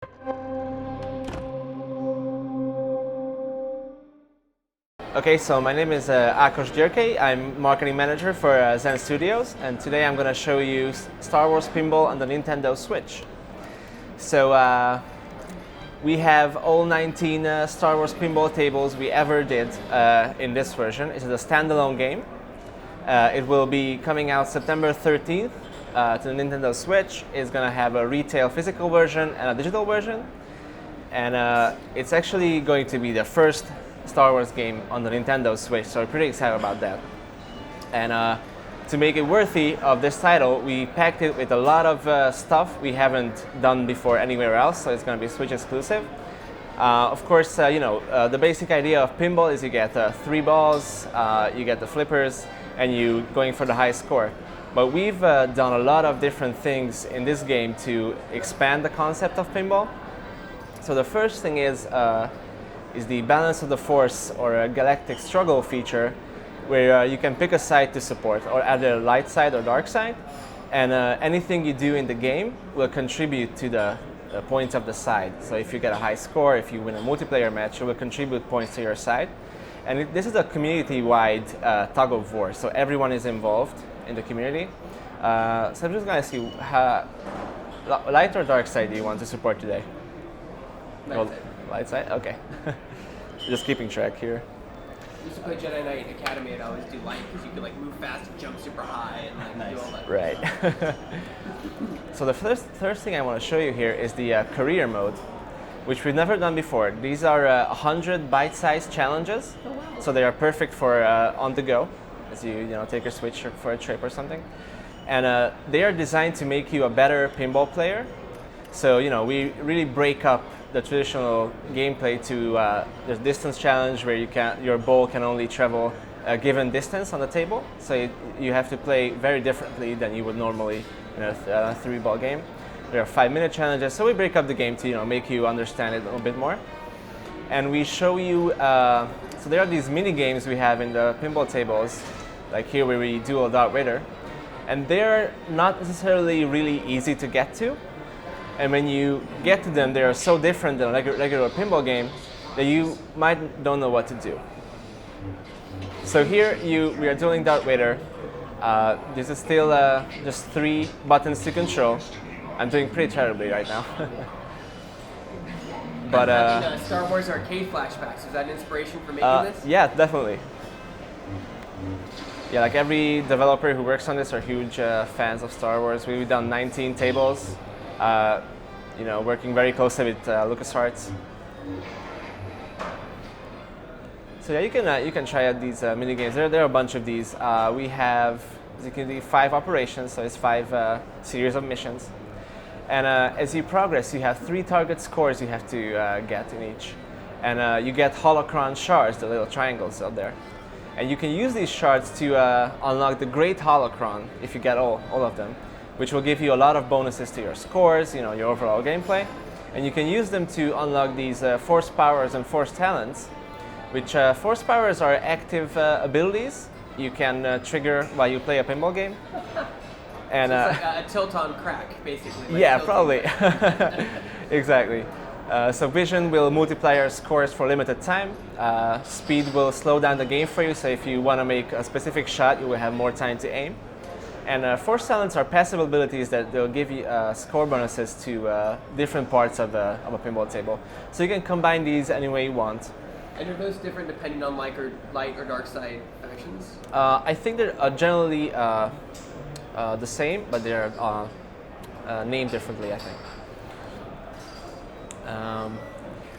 Okay, so my name is Akos Djerke. I'm marketing manager for Zen Studios, and today I'm going to show you Star Wars Pinball on the Nintendo Switch. So we have all 19 Star Wars Pinball tables we ever did in this version. It's a standalone game. It will be coming out September 13th to the Nintendo Switch. It's going to have a retail physical version and a digital version. And it's actually going to be the first Star Wars game on the Nintendo Switch, so we're pretty excited about that. And to make it worthy of this title, we packed it with a lot of stuff we haven't done before anywhere else, so it's going to be Switch exclusive. Of course, the basic idea of pinball is you get 3 balls, you get the flippers, and you going for the high score. But we've done a lot of different things in this game to expand the concept of pinball. So the first thing is the balance of the force, or a galactic struggle feature, where you can pick a side to support, or either light side or dark side, and anything you do in the game will contribute to the points of the side. So if you get a high score, if you win a multiplayer match, it will contribute points to your side. And this is a community-wide tug of war, so everyone is involved in the community. So I'm just going to see how light or dark side do you want to support today? Light side. Light side? Okay. Just keeping track here. I used to play Jedi Knight Academy and I always do light because you can move fast and jump super high and do all that. Right. So the first thing I want to show you here is the career mode, which we've never done before. These are 100 bite-sized challenges, Oh, wow. so they are perfect for on the go, as you take your Switch for a trip or something. And they are designed to make you a better pinball player. So we really break up the traditional gameplay to the distance challenge, where your ball can only travel a given distance on the table. So you have to play very differently than you would normally in a 3-ball game. There are 5-minute challenges, so we break up the game to make you understand it a little bit more. And we show you, so there are these mini games we have in the pinball tables, like here where we duel Darth Vader, and they're not necessarily really easy to get to. And when you get to them, they are so different than a regular pinball game that you don't know what to do. So here we are dueling Darth Vader. This is still just 3 buttons to control. I'm doing pretty terribly right now. But Having Star Wars arcade flashbacks, was that an inspiration for making this? yeah, definitely. Yeah, like every developer who works on this are huge fans of Star Wars. We've done 19 tables. Working very closely with LucasArts. So yeah, you can try out these mini games. There are a bunch of these. We have, as you can see, 5 operations, so it's 5 series of missions. And as you progress, you have 3 target scores you have to get in each. And you get holocron shards, the little triangles up there. And you can use these shards to unlock the Great Holocron if you get all of them, which will give you a lot of bonuses to your scores, your overall gameplay. And you can use them to unlock these force powers and force talents, which force powers are active abilities you can trigger while you play a pinball game. And So it's like a tilt on crack, basically. yeah, probably. Exactly. So vision will multiply your scores for limited time. Speed will slow down the game for you, so if you want to make a specific shot, you will have more time to aim. And force talents are passive abilities that they'll give you score bonuses to different parts of a pinball table. So you can combine these any way you want. And are those different depending on light or dark side factions? I think they're generally the same, but they're named differently, I think.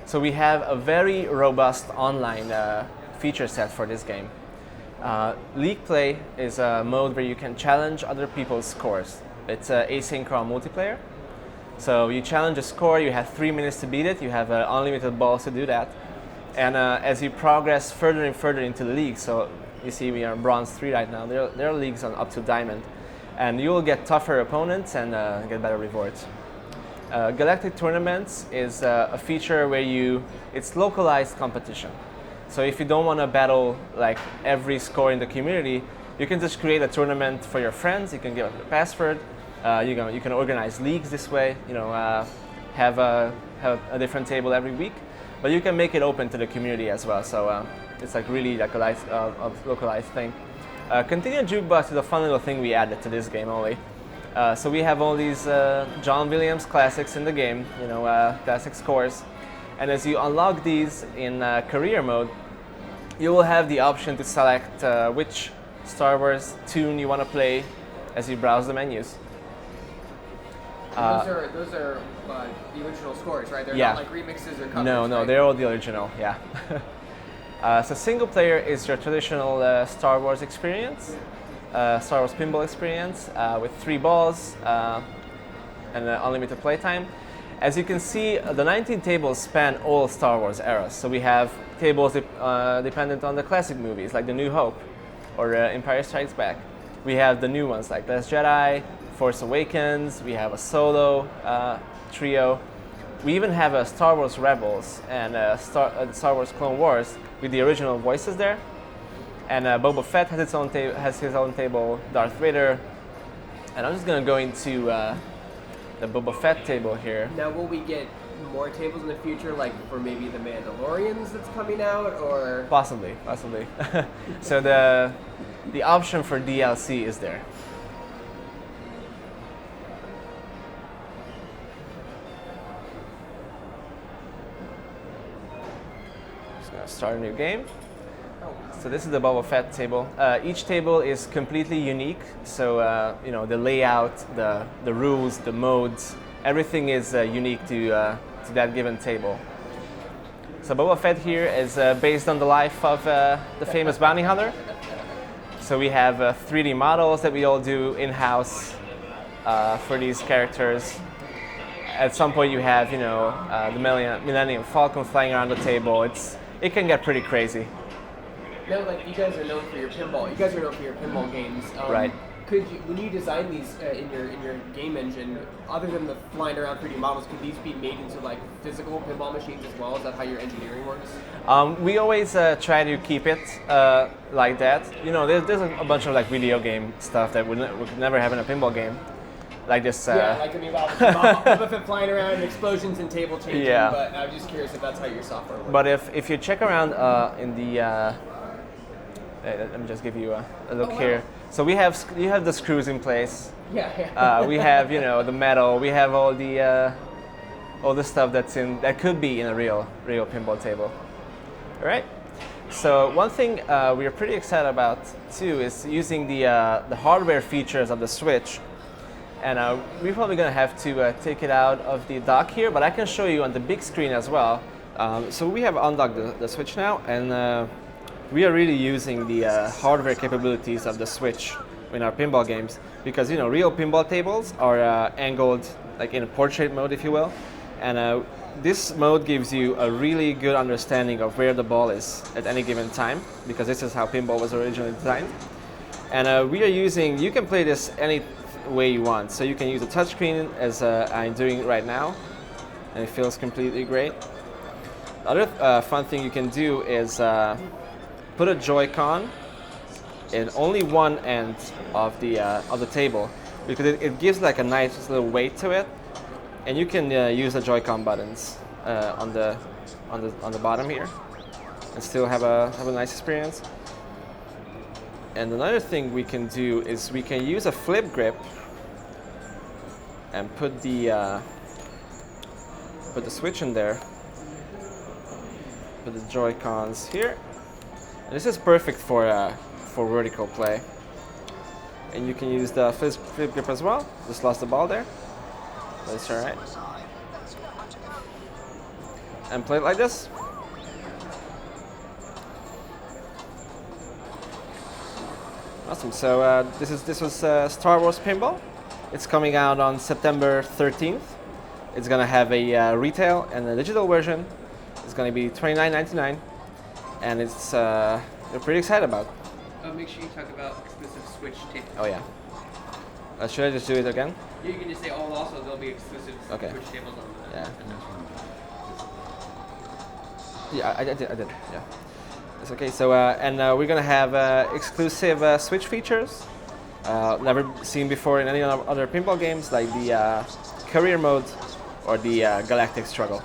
So we have a very robust online feature set for this game. League Play is a mode where you can challenge other people's scores. It's asynchronous multiplayer. So you challenge a score, you have 3 minutes to beat it, you have unlimited balls to do that. And as you progress further and further into the league, so you see we are bronze 3 right now, there are leagues on up to diamond. And you will get tougher opponents and get better rewards. Galactic Tournaments is a feature where it's localized competition. So if you don't want to battle like every score in the community, you can just create a tournament for your friends. You can give up the password. You can organize leagues this way. have a different table every week, but you can make it open to the community as well. So it's like really like a localized thing. Continued Jukebox is a fun little thing we added to this game only. So we have all these John Williams classics in the game, you know, classic scores. And as you unlock these in career mode, you will have the option to select which Star Wars tune you want to play as you browse the menus. Those are the original scores, right? They're yeah. not like remixes or covers. No, right? they're all the original. Yeah. So single player is your traditional Star Wars experience, Star Wars pinball experience with 3 balls and unlimited playtime. As you can see, the 19 tables span all Star Wars eras. So we have tables dependent on the classic movies, like The New Hope or Empire Strikes Back. We have the new ones like Last Jedi, Force Awakens. We have a Solo trio. We even have a Star Wars Rebels and Star Wars Clone Wars with the original voices there. And Boba Fett has his own table. Darth Vader. And I'm just gonna go into the Boba Fett table here. Now, will we get more tables in the future, like for maybe the Mandalorians that's coming out, or? Possibly. So the option for DLC is there. Just gonna start a new game. So this is the Boba Fett table. Each table is completely unique. So you know, the layout, the rules, the modes, everything is unique to that given table. So Boba Fett here is based on the life of the famous bounty hunter. So we have 3D models that we all do in-house for these characters. At some point you have, you know, the Millennium Falcon flying around the table. It can get pretty crazy. Now, like, you guys are known for your pinball. You guys are known for your pinball games. Right. Could you, when you design these in your game engine, other than the flying around 3D models, could these be made into like physical pinball machines as well? Is that how your engineering works? We always try to keep it like that. You know, there's a bunch of like video game stuff that would never have in a pinball game, like this. Yeah, like I mean, Boba Fett flying around and explosions and table changing. Yeah. But I'm just curious if that's how your software works. But if you check around in the let me just give you a look here. So you have the screws in place. Yeah. We have, you know, the metal. We have all the stuff that could be in a real pinball table. All right. So one thing we are pretty excited about too is using the hardware features of the Switch. And we're probably gonna have to take it out of the dock here, but I can show you on the big screen as well. So we have undocked the Switch now, and we are really using the hardware capabilities of the Switch in our pinball games, because, you know, real pinball tables are angled like in a portrait mode, if you will, and this mode gives you a really good understanding of where the ball is at any given time, because this is how pinball was originally designed. And we are using, you can play this any way you want, so you can use a touchscreen as I'm doing right now, and it feels completely great. The other fun thing you can do is put a Joy-Con in only one end of the table, because it gives like a nice little weight to it, and you can use the Joy-Con buttons on the bottom here, and still have a nice experience. And another thing we can do is we can use a flip grip and put the Switch in there, put the Joy-Cons here. This is perfect for vertical play. And you can use the flip grip as well. Just lost the ball there, but it's alright. And play it like this. Awesome. So this was Star Wars Pinball. It's coming out on September 13th. It's gonna have a retail and a digital version. It's gonna be $29.99. And it's we're pretty excited about. Make sure you talk about exclusive Switch tables. Oh yeah. Should I just do it again? Yeah, you can just say, oh, also there'll be exclusive Switch tables on the. Yeah. Yeah, I did. Yeah. It's okay. So and we're gonna have exclusive Switch features, never seen before in any other pinball games, like the career mode or the Galactic Struggle.